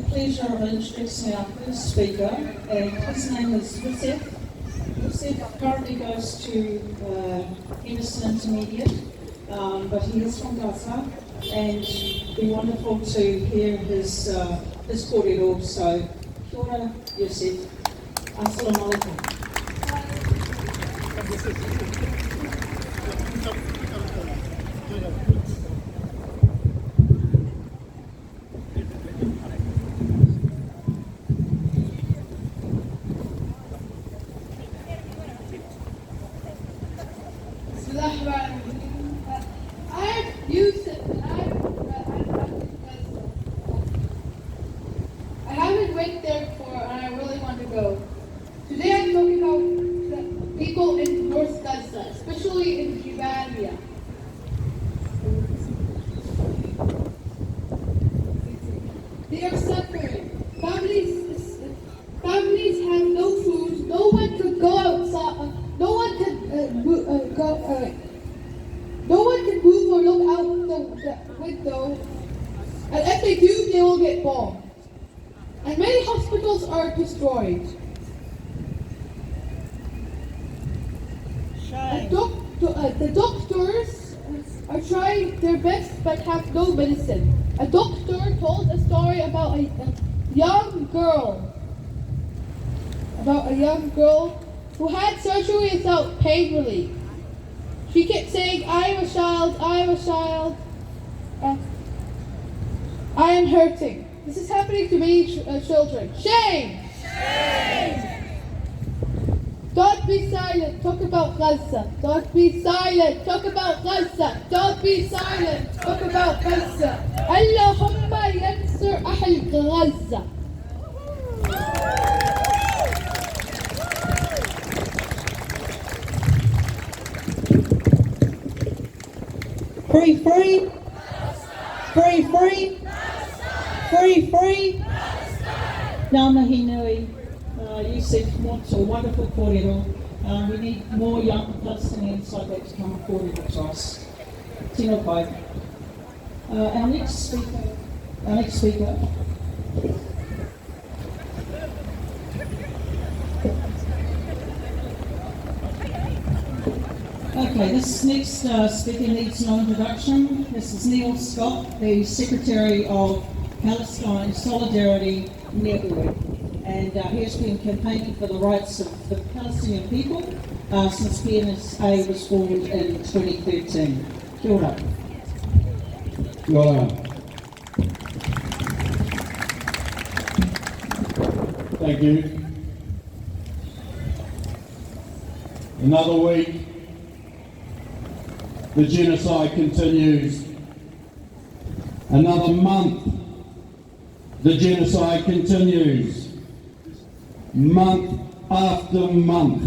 Pleasure of introducing our first speaker, and his name is Yusef. Yusef currently goes to Henderson Intermediate, but he is from Gaza, and it'd be wonderful to hear his kōrero. So, kia ora, Yusef. Assalamu alaikum. I haven't went there before and I really want to go. Today I'm talking about the people in North Gaza, especially in Jebaliya. They are suffering. Families have no food. No one could go outside. No one can no one can move or look out the window. And if they do, they will get bombed. And many hospitals are destroyed. The doctors are trying their best but have no medicine. A doctor told a story about a young girl who had surgery without pain relief. She kept saying, I am a child, I am hurting. This is happening to many children. Shame! Shame! Don't be silent, talk about Gaza. Don't be silent, talk about Gaza. Don't be silent, talk about Gaza. Allahumma yansur ahl Gaza. Free, free. Free, free. Free, free. Ngā mihi nui, Yusef wants a wonderful kōrero. We need more young Palestinians like that to come and kōrero to us. Tino pai. Our next speaker. Okay, this next speaker needs no introduction. This is Neil Scott, the Secretary of Palestine Solidarity Network, and he has been campaigning for the rights of the Palestinian people since PNSA was formed in 2013. Kia ora. Kia ora. Thank you. Another week, the genocide continues. Another month, the genocide continues. Month after month,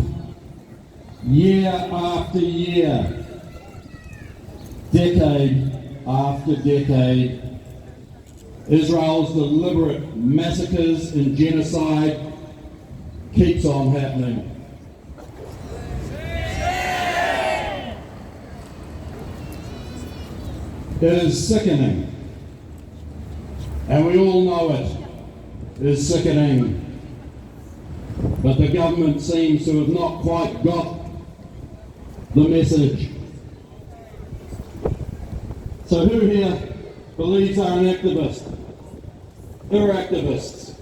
year after year, decade after decade, Israel's deliberate massacres and genocide keeps on happening. It is sickening, and we all know it is sickening, but the government seems to have not quite got the message. So who here believes they're an activist? Who are activists?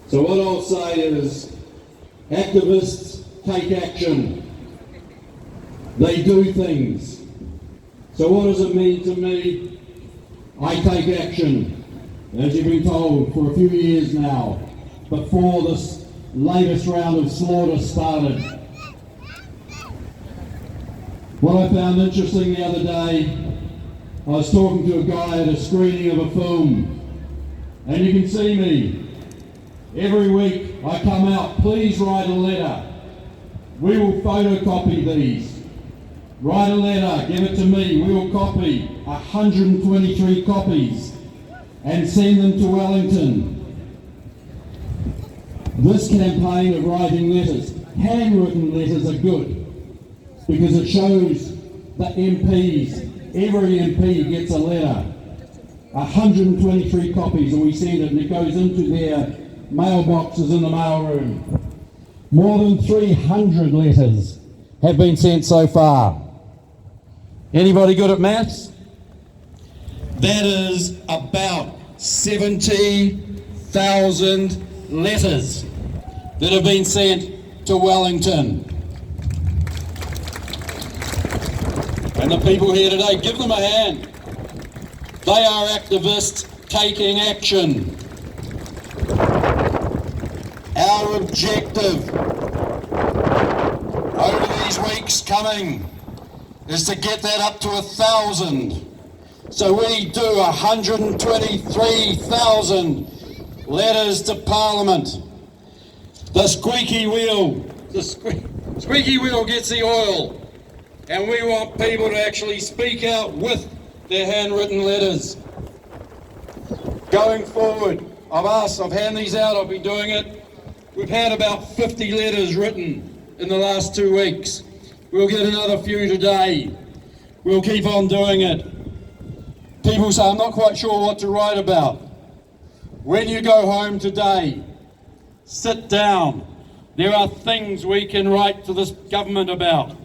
So what I'll say is, activists take action. They do things. So what does it mean to me? I take action, as you've been told, for a few years now, before this latest round of slaughter started. What I found interesting the other day, I was talking to a guy at a screening of a film, and you can see me. Every week I come out, please write a letter. We will photocopy these. Write a letter, give it to me. We will copy 123 copies and send them to Wellington. This campaign of writing letters, handwritten letters, are good because it shows that MPs, every MP gets a letter. 123 copies, and we send it, and it goes into their mailboxes in the mailroom. More than 300 letters have been sent so far. Anybody good at maths? That is about 70,000 letters that have been sent to Wellington. And the people here today, give them a hand. They are activists taking action. Our objective over these weeks coming is to get that up to 1,000. So we do 123,000 letters to Parliament. The squeaky wheel gets the oil. And we want people to actually speak out with their handwritten letters. Going forward, I've handed these out, I've been doing it. We've had about 50 letters written in the last 2 weeks. We'll get another few today. We'll keep on doing it. People say, I'm not quite sure what to write about. When you go home today, sit down. There are things we can write to this government about.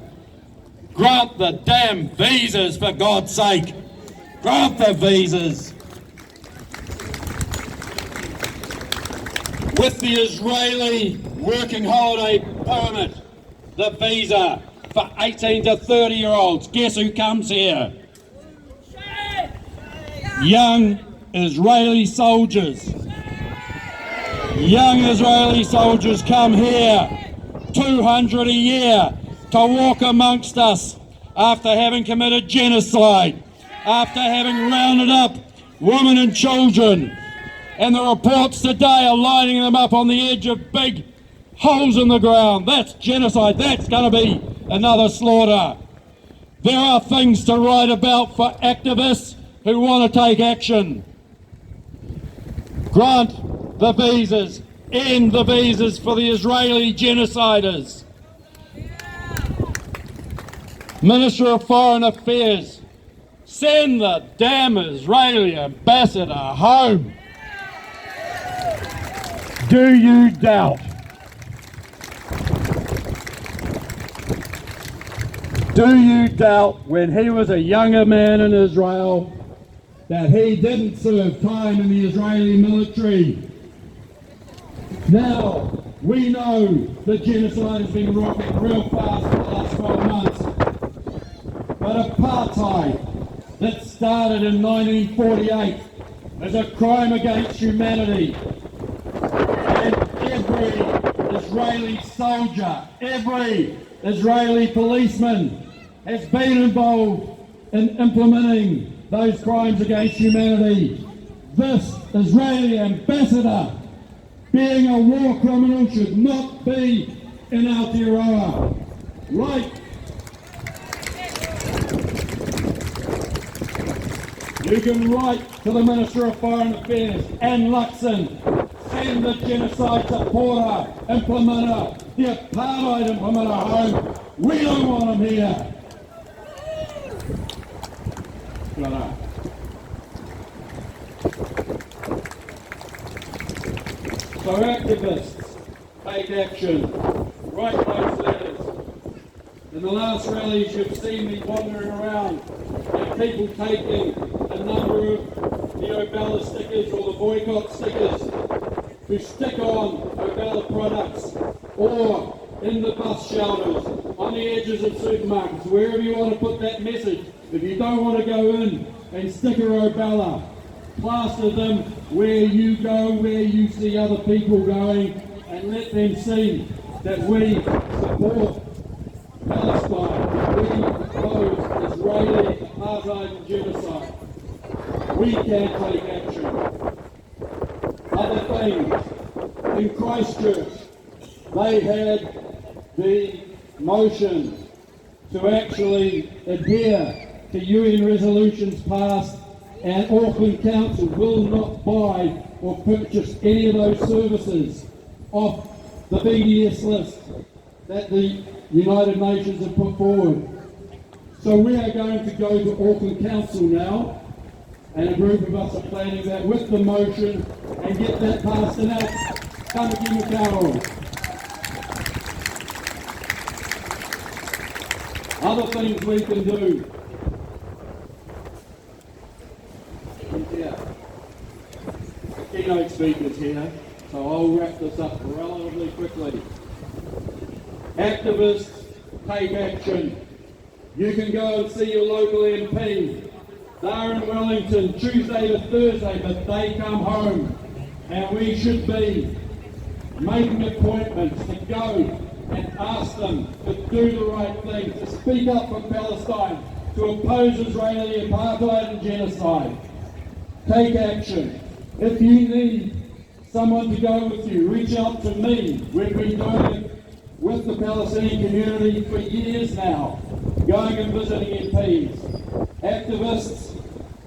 Grant the damn visas, for God's sake. Grant the visas. With the Israeli working holiday permit, the visa for 18 to 30-year-olds, guess who comes here? Young Israeli soldiers. Young Israeli soldiers come here, 200 a year, to walk amongst us after having committed genocide, after having rounded up women and children. And the reports today are lining them up on the edge of big holes in the ground. That's genocide. That's going to be another slaughter. There are things to write about for activists who want to take action. Grant the visas. End the visas for the Israeli genociders. Minister of Foreign Affairs, send the damn Israeli ambassador home. Do you doubt? Do you doubt when he was a younger man in Israel that he didn't serve time in the Israeli military? Now, we know the genocide has been rocketing real fast for the last 12 months. But apartheid, that started in 1948, is a crime against humanity. And every Israeli soldier, every Israeli policeman has been involved in implementing those crimes against humanity. This Israeli ambassador, being a war criminal, should not be in Aotearoa. Right? You can write to the Minister of Foreign Affairs, Anne Luxon, send the genocide supporter, implementer, the apartheid implementer home. We don't want them here. So activists, take action, write those letters. In the last rallies, you've seen me wandering around and people taking a number of the Obella stickers or the boycott stickers to stick on Obella products or in the bus shelters, on the edges of supermarkets, wherever you want to put that message. If you don't want to go in and sticker Obella, plaster them where you go, where you see other people going, and let them see that we support Palestine, we oppose Israeli apartheid and genocide. We can take action. Other things, in Christchurch, they had the motion to actually adhere to UN resolutions passed, and Auckland Council will not buy or purchase any of those services off the BDS list that the United Nations have put forward. So we are going to go to Auckland Council now, and a group of us are planning that with the motion and get that passed and out. Tamaki Makaro. Other things we can do. Yeah. Keynote speakers here, so I'll wrap this up relatively quickly. Activists, take action. You can go and see your local MP. They're in Wellington Tuesday to Thursday, but they come home. And we should be making appointments to go and ask them to do the right thing, to speak up for Palestine, to oppose Israeli apartheid and genocide. Take action. If you need someone to go with you, reach out to me. We've been doing it with the Palestinian community for years now, going and visiting MPs. Activists,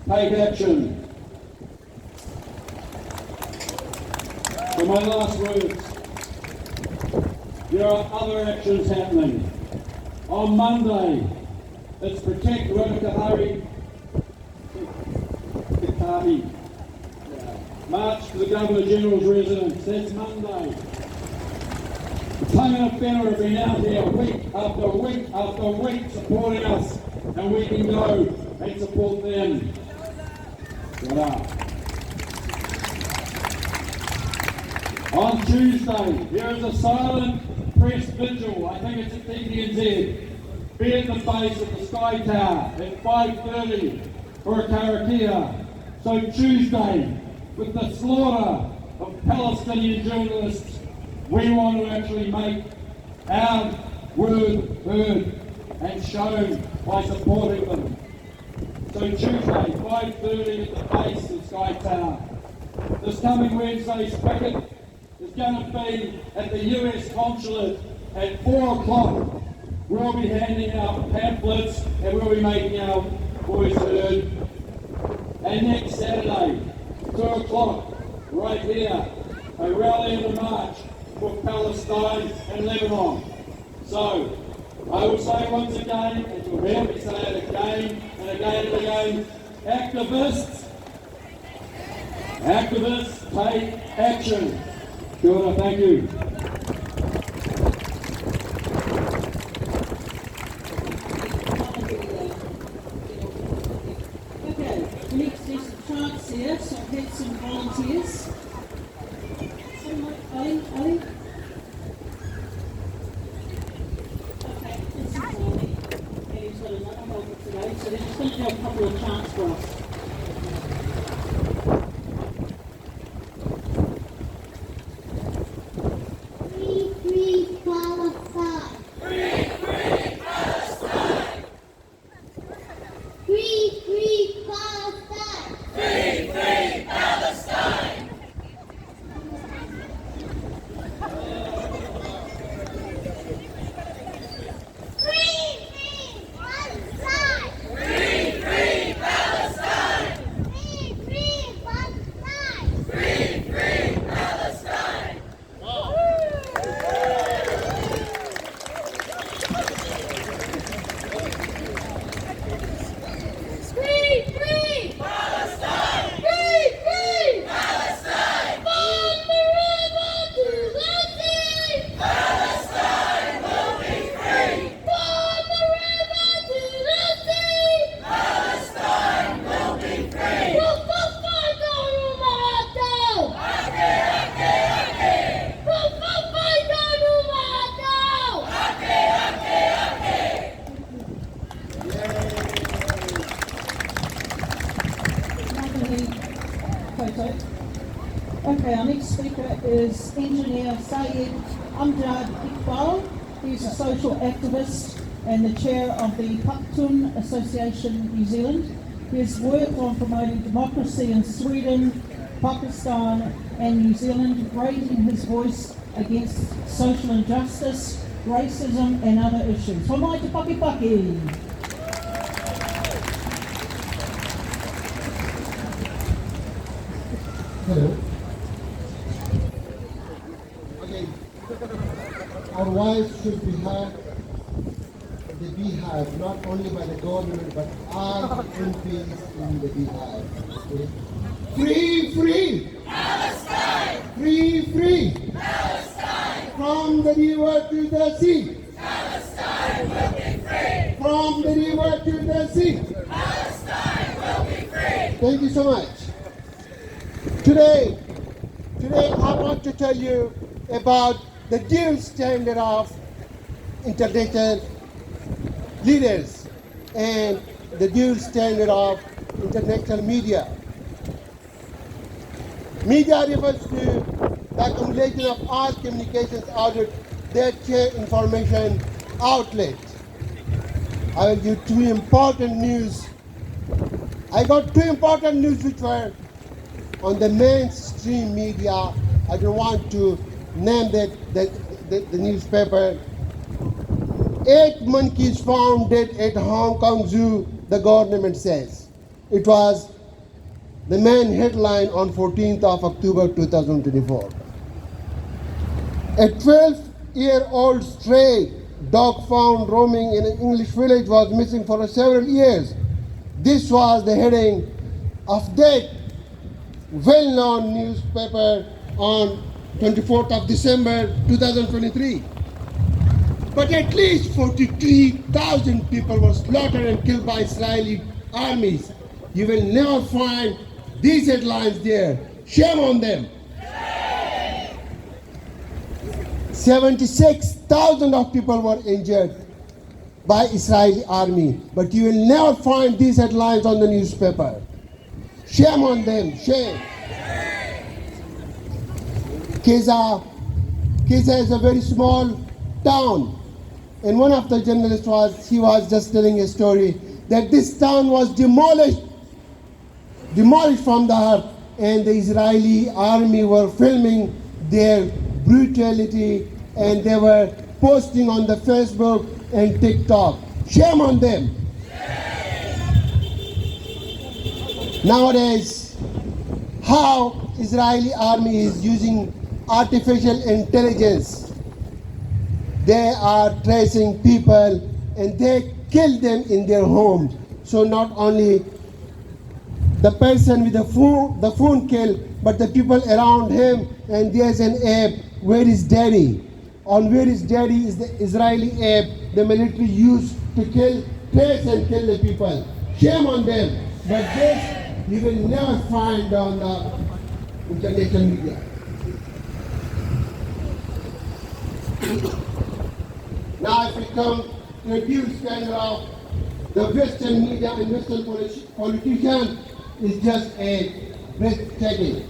take action. For my last words, there are other actions happening. On Monday, it's Protect Ruakahari March to the Governor General's residence. That's Monday. The Tangata Whenua have been out here week after week after week supporting us, and we can go and support them. On Tuesday, there is a silent press vigil. I think it's at TPNZ. Be at the base of the Sky Tower at 5:30 for a karakia. So Tuesday, with the slaughter of Palestinian journalists, we want to actually make our word heard and shown by supporting them. So Tuesday, 5:30 at the base of Sky Tower. This coming Wednesday's cricket is going to be at the US Consulate at 4 o'clock. We'll be handing out pamphlets and we'll be making our voice heard. And next Saturday, 2 o'clock, right here, a rally and a march for Palestine and Lebanon. So, I will say once again, and you'll hear me say it again and again and again, activists, take action. Kia ora, thank you. Okay, next there's some chants here, so I've had some volunteers. Ali? Okay, this is Ali. And he's got another helper today, so they're just going to do a couple of chants for us. Free Palestine! Okay, our next speaker is Engineer Sayed Amjad Iqbal. He's a social activist and the chair of the Paktun Association New Zealand. He has worked on promoting democracy in Sweden, Pakistan and New Zealand, raising his voice against social injustice, racism and other issues. Homai te paki paki! Hello. Okay. Our voice should be heard, not only by the government, but all MPs in the beehive. Okay. Free, free! Palestine! Free, free! Palestine! From the river to the sea! Palestine will be free! From the river to the sea! Palestine will be free! Thank you so much. Today I want to tell you about the dual standard of international leaders and the dual standard of international media. Media refers to the accumulation of all communications outlets that share information outlets. I will give two important news. I got two important news which were on the mainstream media. I don't want to name the newspaper. 8 monkeys found dead at Hong Kong Zoo, the government says. It was the main headline on 14th of October 2024. A 12-year-old stray dog found roaming in an English village was missing for several years. This was the heading of that well-known newspaper on 24th of December 2023. But at least 43,000 people were slaughtered and killed by Israeli armies. You will never find these headlines there. Shame on them. 76,000 of people were injured by Israeli army, but you will never find these headlines on the newspaper. Shame on them, shame. Keza is a very small town. And one of the journalists was just telling a story that this town was demolished from the earth, and the Israeli army were filming their brutality and they were posting on the Facebook and TikTok. Shame on them. Nowadays, how Israeli army is using artificial intelligence. They are tracing people and they kill them in their homes. So not only the person with the phone killed, but the people around him, and there's an app, where is daddy? On where is daddy is the Israeli app the military used to trace and kill the people. Shame on them. But this you will never find on the international media. Now if we come to a dual standard of the Western media and Western politicians, is just a breathtaking.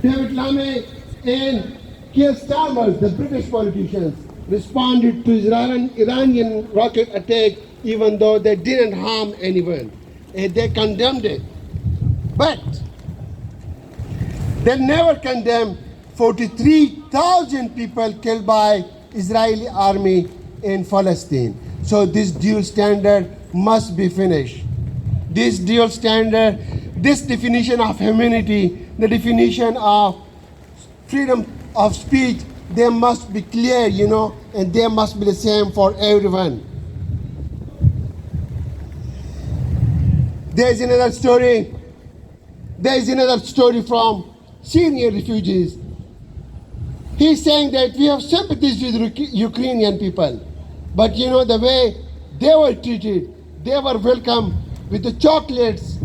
David Lammy and Keir Starmer, the British politicians, responded to Iranian rocket attack even though they didn't harm anyone. They condemned it. But they never condemned 43,000 people killed by Israeli army in Palestine. So this dual standard must be finished. This dual standard, this definition of humanity, the definition of freedom of speech, they must be clear, and they must be the same for everyone. There is another story from Syrian refugees. He's saying that we have sympathies with Ukrainian people, but the way they were treated, they were welcomed with the chocolates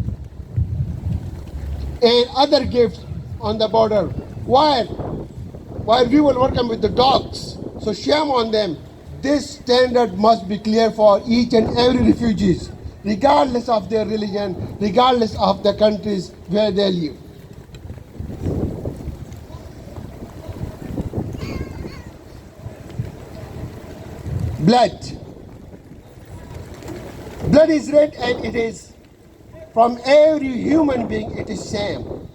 and other gifts on the border, while we were welcomed with the dogs. So shame on them. This standard must be clear for each and every refugees, regardless of their religion, regardless of the countries where they live. blood. Blood is red, and it is from every human being, it is same.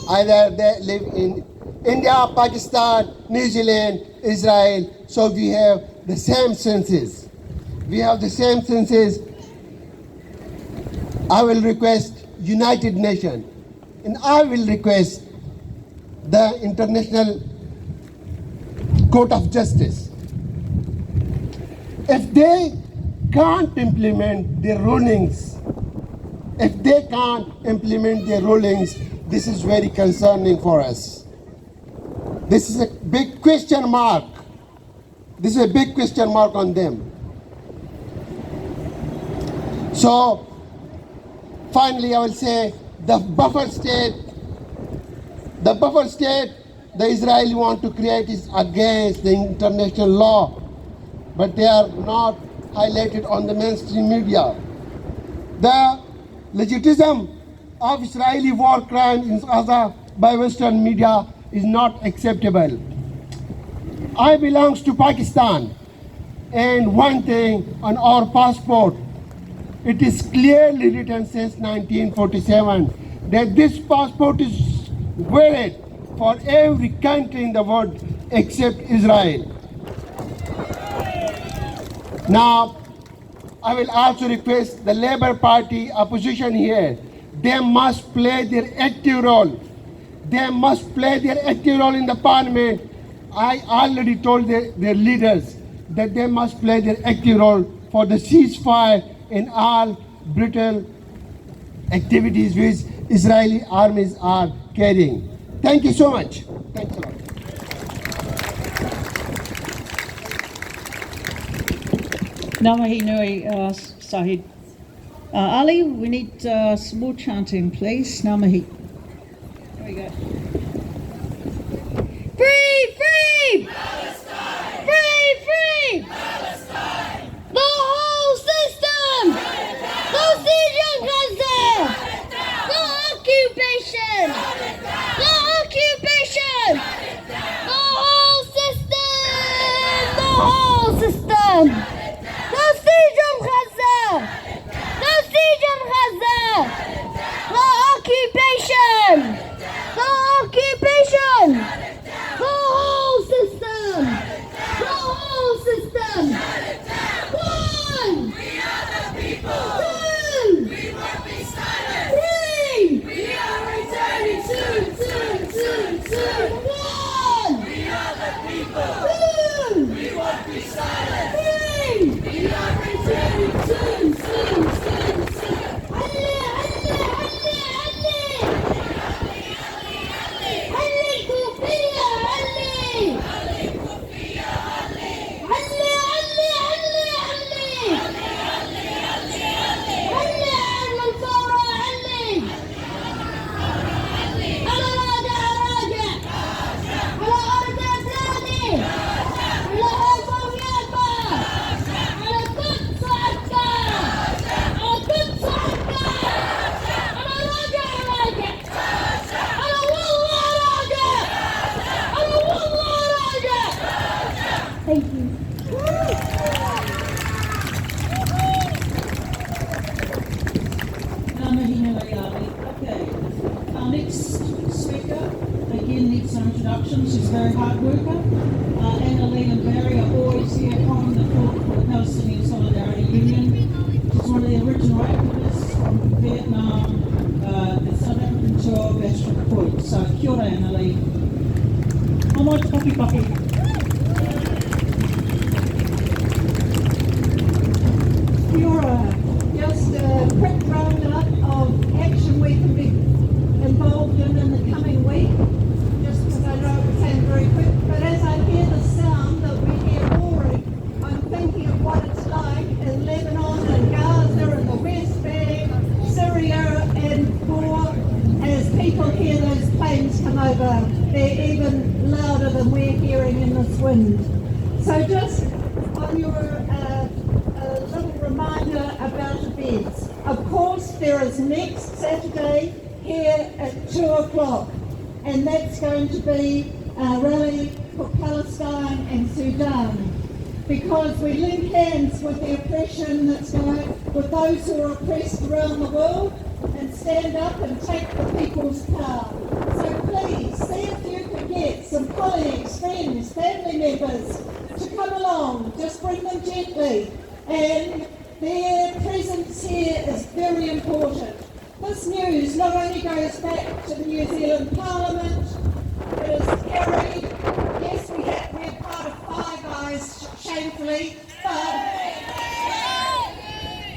Either they live in India, Pakistan, New Zealand, Israel, so we have the same senses. We have the same senses. I will request United Nations, and I will request the International Court of Justice. If they can't implement their rulings, this is very concerning for us. This is a big question mark. This is a big question mark on them. So, finally, I will say the buffer state the Israeli want to create is against the international law, but they are not highlighted on the mainstream media. The legitimacy of Israeli war crimes in Gaza by Western media is not acceptable. I belong to Pakistan, and one thing on our passport, it is clearly written since 1947 that this passport is valid for every country in the world except Israel. Now, I will also request the Labour Party opposition here, they must play their active role. They must play their active role in the parliament. I already told their leaders that they must play their active role for the ceasefire in all brutal activities which Israeli armies are carrying. Thank you so much. Thanks a lot. Namahi nui, Sahid. Ali, we need some more chanting, please. Namahi. There we go. Free, free! Palestine! Free, free! Palestine! The whole system! The siege of Gaza! The occupation! The occupation! The whole system! The whole system! The siege of Gaza! The siege of Gaza! The occupation! The occupation! The whole system! The whole system! One! We are the people! Two! We won't be silent! Three! We are returning soon! One! We are the people! Two! We won't be silent! Three! We are returning soon! علي كوفية علي المنصورة علي أنا راجع على أرض بلادي على أرض يابا على قدس عكا على قدس عكا أنا راجع أنا والله راجع أنا والله راجع. Thank you. Okay, our next speaker again needs some introduction. She's a very hard worker. Annaline and Barry are always here calling the court for the Palestinian Solidarity Union. She's one of the original activists from Vietnam, the South African tour of Astrid Point. So, kia ora, Annaline. Momo te papi. Kia ora. Just a quick roundup of action we can be involved in the coming week, just because I know it will sound very quick, but as I hear the sound that we hear roaring, I'm thinking of what it's like in Lebanon and Gaza and the West Bank, Syria and Gore, as people hear those planes come over. They're even louder than we're hearing in this wind. So just on your a little reminder about events. Of course, there is next Saturday here at 2 o'clock, and that's going to be a rally for Palestine and Sudan. because we link hands with the oppression that's going, with those who are oppressed around the world, and stand up and take the people's power. So please, see if you can get some colleagues, friends, family members to come along. Just bring them gently. And their presence here is very important. This news not only goes back to the New Zealand Parliament, it is carried, yes, we're part of Five Eyes, shamefully,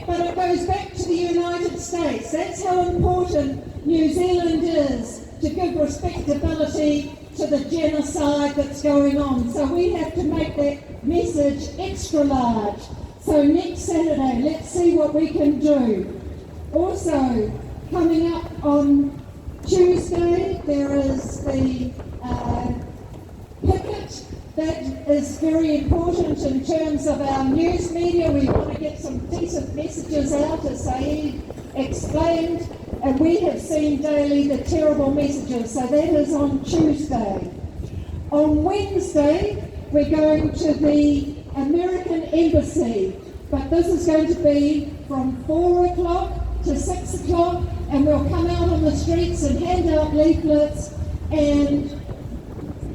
but it goes back to the United States. That's how important New Zealand is to give respectability to the genocide that's going on. So we have to make that message extra large. So next Saturday, let's see what we can do. Also, coming up on Tuesday, there is the picket. That is very important in terms of our news media. We want to get some decent messages out, as Saeed explained, and we have seen daily the terrible messages. So that is on Tuesday. On Wednesday, we're going to the American Embassy, but this is going to be from 4 o'clock to 6 o'clock, and we'll come out on the streets and hand out leaflets and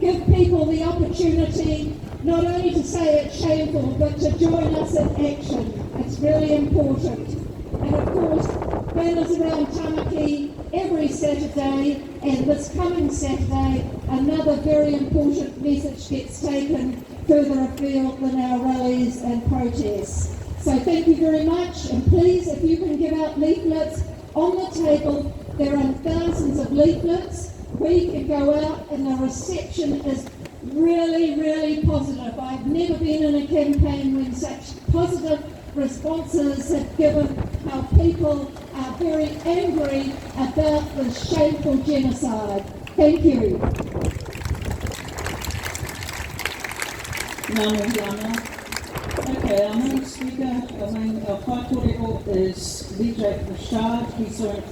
give people the opportunity not only to say it's shameful, but to join us in action. It's really important. And of course, banners around Tamaki every Saturday, and this coming Saturday, another very important message gets taken further afield than our rallies and protests. So thank you very much, and please, if you can give out leaflets on the table, there are thousands of leaflets. We can go out and the reception is really, really positive. I've never been in a campaign when such positive responses have given how people are very angry about this shameful genocide. Thank you. Okay, our next speaker, our whākōrero is Vijay Prasad. He's on a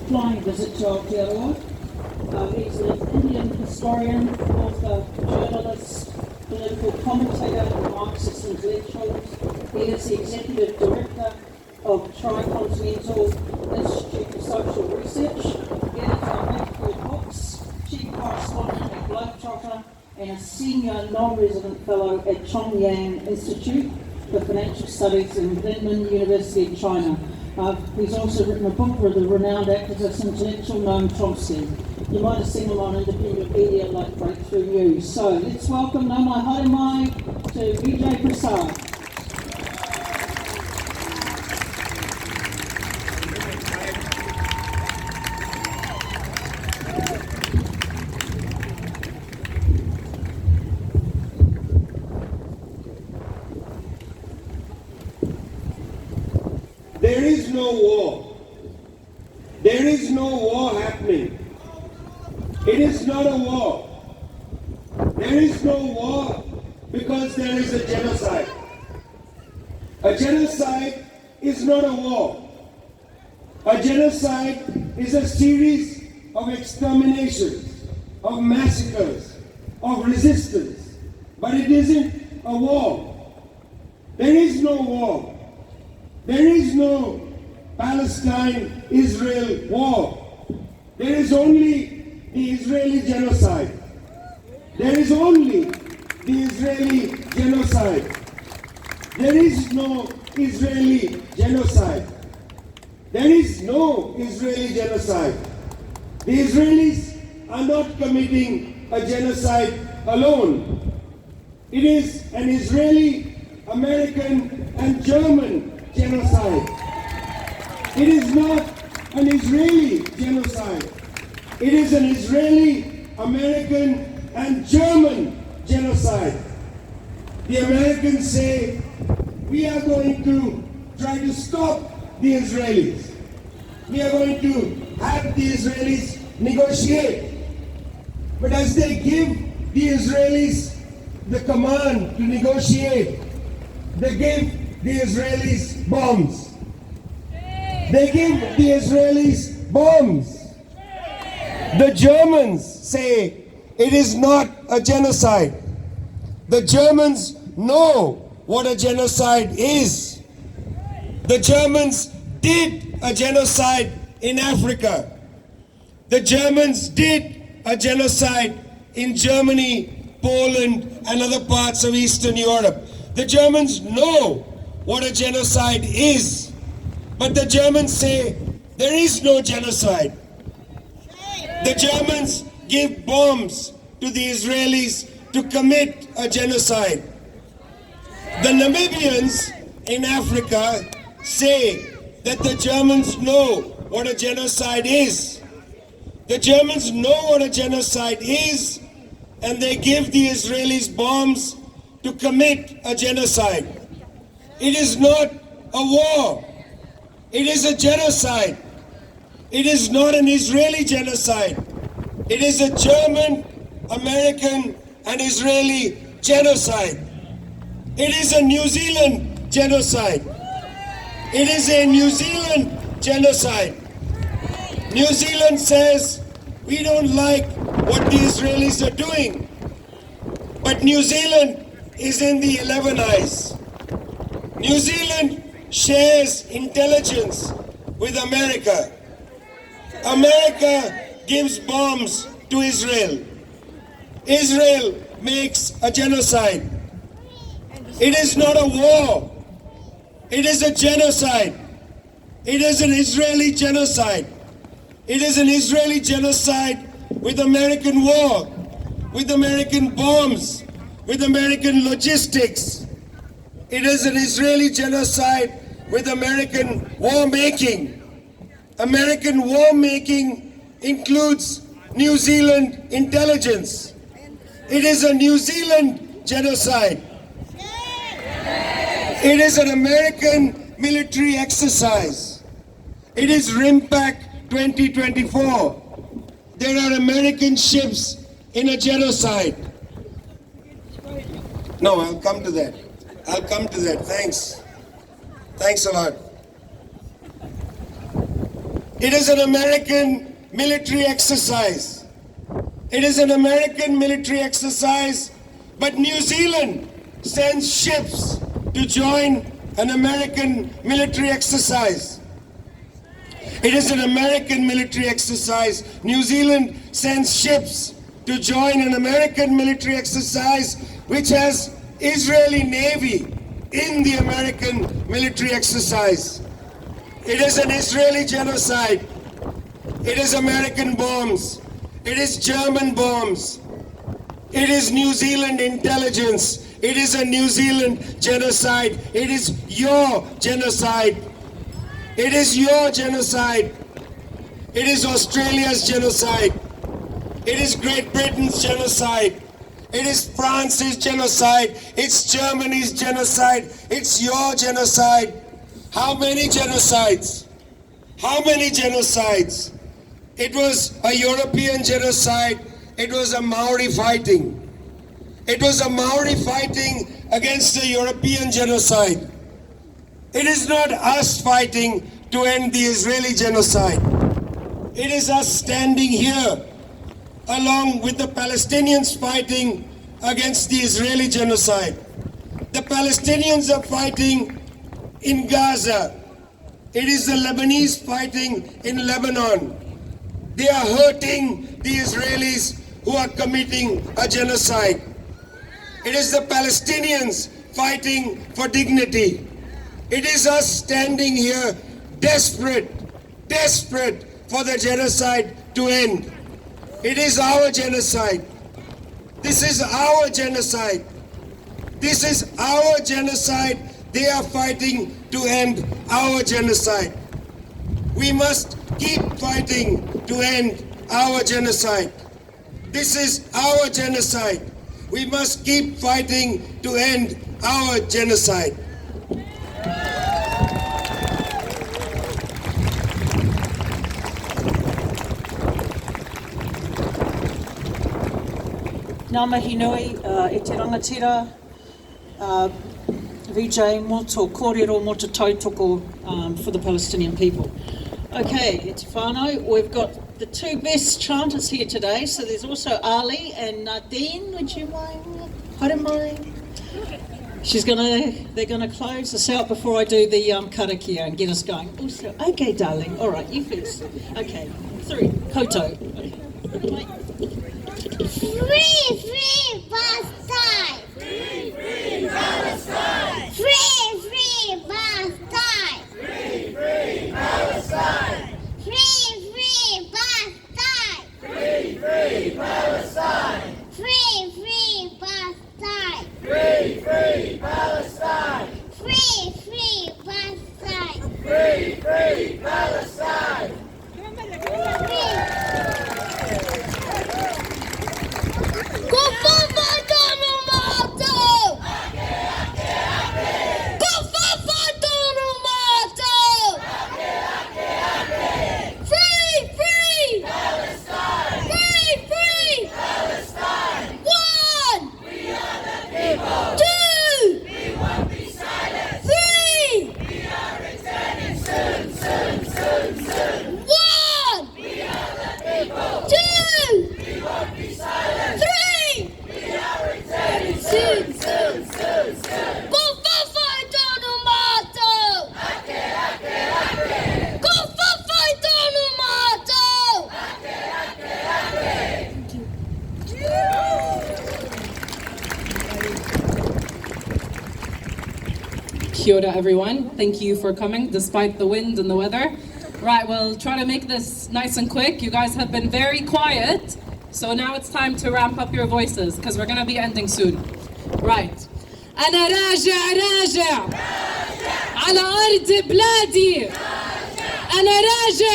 flying visit to Aotearoa. He's an Indian historian, author, journalist, political commentator, and Marxist intellectual. He is the executive director of Tricontinental Institute for Social Research, editor of Hatfield Books, chief correspondent at Globetrotter, and a senior non-resident fellow at Chongyang Institute for Financial Studies in Renmin University in China. He's also written a book with the renowned activist intellectual Noam Chomsky. You might have seen him on independent media like Breakthrough News. So let's welcome Nā mai haere mai to Vijay Prasad. There is no war. There is no war happening. It is not a war. There is no war because there is a genocide. A genocide is not a war. A genocide is a series of exterminations, of massacres, of resistance. But it isn't a war. There is no war. There is no Palestine-Israel war. There is only the Israeli genocide. There is only the Israeli genocide. There is no Israeli genocide. There is no Israeli genocide. The Israelis are not committing a genocide alone. It is an Israeli, American, and German genocide. It is not an Israeli genocide. It is an Israeli, American, and German genocide. The Americans say, we are going to try to stop the Israelis. We are going to have the Israelis negotiate. But as they give the Israelis the command to negotiate, they give the Israelis bombs. They give the Israelis bombs. The Germans say it is not a genocide. The Germans know what a genocide is. The Germans did a genocide in Africa. The Germans did a genocide in Germany, Poland, and other parts of Eastern Europe. The Germans know what a genocide is, but the Germans say there is no genocide. The Germans give bombs to the Israelis to commit a genocide. The Namibians in Africa say that the Germans know what a genocide is. The Germans know what a genocide is, and they give the Israelis bombs to commit a genocide. It is not a war. It is a genocide. It is not an Israeli genocide. It is a German, American, and Israeli genocide. It is a New Zealand genocide. It is a New Zealand genocide. New Zealand says, we don't like what the Israelis are doing. But New Zealand is in the 11 eyes. New Zealand shares intelligence with America. America gives bombs to Israel. Israel makes a genocide. It is not a war. It is a genocide. It is an Israeli genocide. It is an Israeli genocide with American war, with American bombs, with American logistics. It is an Israeli genocide with American war making. American war making includes New Zealand intelligence. It is a New Zealand genocide. It is an American military exercise. It is RIMPAC 2024. There are American ships in a genocide. No, I'll come to that. I'll come to that. Thanks. Thanks a lot. It is an American military exercise. It is an American military exercise, but New Zealand sends ships to join an American military exercise. It is an American military exercise. New Zealand sends ships to join an American military exercise which has Israeli Navy in the American military exercise. It is an Israeli genocide. It is American bombs. It is German bombs. It is New Zealand intelligence. It is a New Zealand genocide. It is your genocide. It is your genocide. It is Australia's genocide. It is Great Britain's genocide. It is France's genocide. It's Germany's genocide. It's your genocide. How many genocides? How many genocides? It was a European genocide. It was a Maori fighting. It was a Maori fighting against the European genocide. It is not us fighting to end the Israeli genocide. It is us standing here along with the Palestinians fighting against the Israeli genocide. The Palestinians are fighting in Gaza. It is the Lebanese fighting in Lebanon. They are hurting the Israelis who are committing a genocide. It is the Palestinians fighting for dignity. It is us standing here desperate for the genocide to end. It is our genocide. This is our genocide. This is our genocide. They are fighting to end our genocide. We must keep fighting to end our genocide. This is our genocide. We must keep fighting to end our genocide. Ngā mihi nui, e te rangatira, Vijay, mō tō kōrero, mō tō tautoko for the Palestinian people. Okay, e te whānau, we've got the two best chanters here today, so there's also Ali and Nadine, would you mind? Haere mai. They're gonna close us out before I do the karakia and get us going. Also, okay, darling. All right, you first. Okay, 3, koto. Free, free Palestine! Free, free Palestine! Free, free Palestine! Free, free Palestine! Free, free Palestine! Free, free Palestine! Free, free Palestine! Free, free Palestine! Free, free Palestine! Free, free Palestine! Kia ora, everyone. Thank you for coming despite the wind and the weather. Right, we'll try to make this nice and quick. You guys have been very quiet, so now it's time to ramp up your voices because we're going to be ending soon. Right. أنا راجع على أرض بلادي. أنا راجع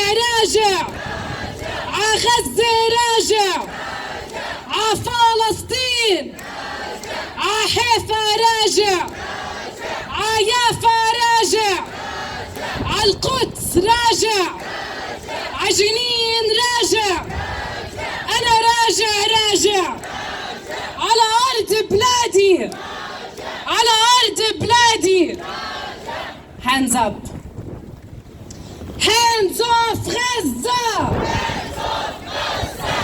ع غزة راجع ع فلسطين ع حيفا راجع ع يافا راجع ع القدس راجع ع جنين راجع أنا راجع على أرض بلادي على أرض بلادي. Hands up. Hands off Gaza. Hands off Gaza!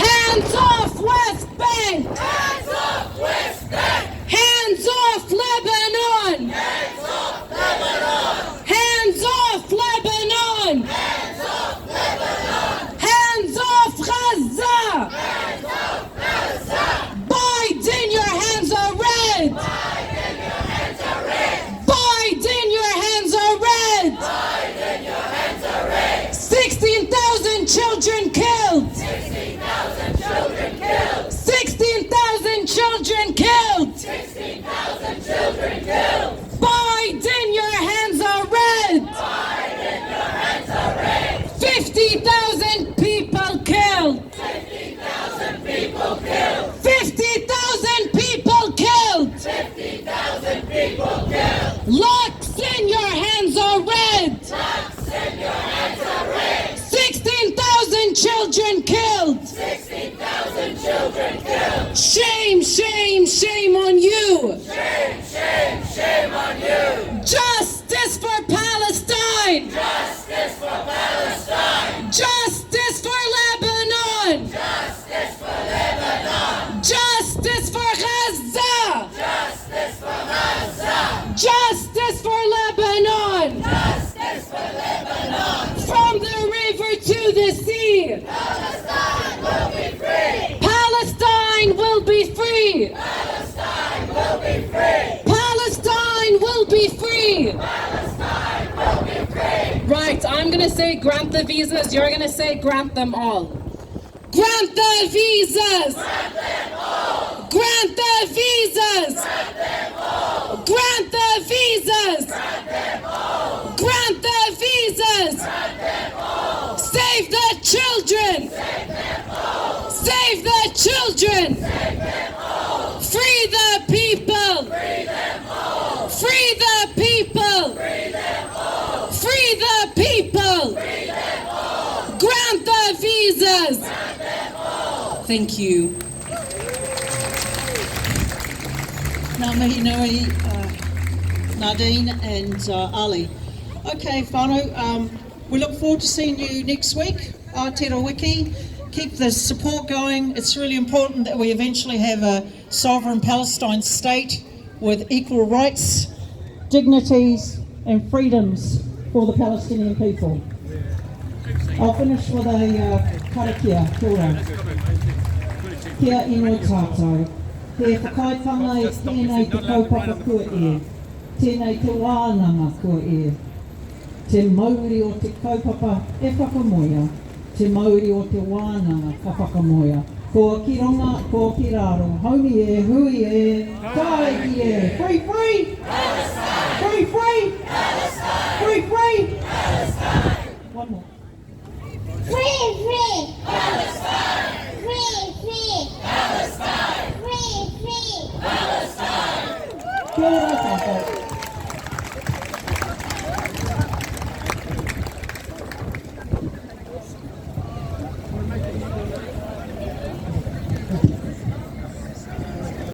Hands off West Bank. Hands off West Bank! Hands off Lebanon. Hands off Lebanon! Hands off Lebanon. Hands off Lebanon! Hands off Gaza. Hands off Gaza! Biden, your hands are red. Biden, your hands are red! Biden, your hands are red. Biden, your hands are red! 16,000 children killed. 16,000 children killed! 16,000 children killed. 16,000 children killed! Biden, your hands are red. Biden, your hands are red! 50,000 people killed. 50,000 people killed! 50,000 people killed. 50,000 people killed! Locks in your hands are red. Locks in your hands are red! 16,000 children killed. 16,000 children killed! Shame, shame, shame on you. Shame, shame, shame on you! Justice for Palestine. Justice for Palestine! Justice for Lebanon. Justice for Lebanon! Justice for Gaza. Justice for Gaza! Justice for Lebanon. Justice for Lebanon! From the river to the sea. Palestine will be free! Palestine will be free. Palestine will be free! Palestine will be free. Palestine will be free! Right, I'm gonna say grant the visas, you're gonna say grant them all. Grant the visas! Grant them all! Grant the visas! Grant them all! Grant the visas! Grant them all! Grant the visas! Grant them all! Save the children! Save them all! Save the children! Save them all! Free the people! Free them all! Free the people! Free them all! Free the people! Free them all! Grant the visas! Grant them all! Thank you. Ngā mihi nui, Nadine and Ali. Okay, whānau, we look forward to seeing you next week. Aotearoa Wiki. Keep the support going. It's really important that we eventually have a sovereign Palestine state. with equal rights, dignities and freedoms for the Palestinian people. I'll finish with a karakia, kia ora. Kia ino tātou. He whakaitanga e tēnei te kaupapa kua e, tēnei te wānanga kua e. Te mauri o te kaupapa e whakamoia, te mauri o te wānanga ka whakamoia. Ko ki ronga, ko ki raro, haumi e, hui e, tai ki e. Free, free! Palestine! Free, free! Palestine! Free, free! Palestine! One more.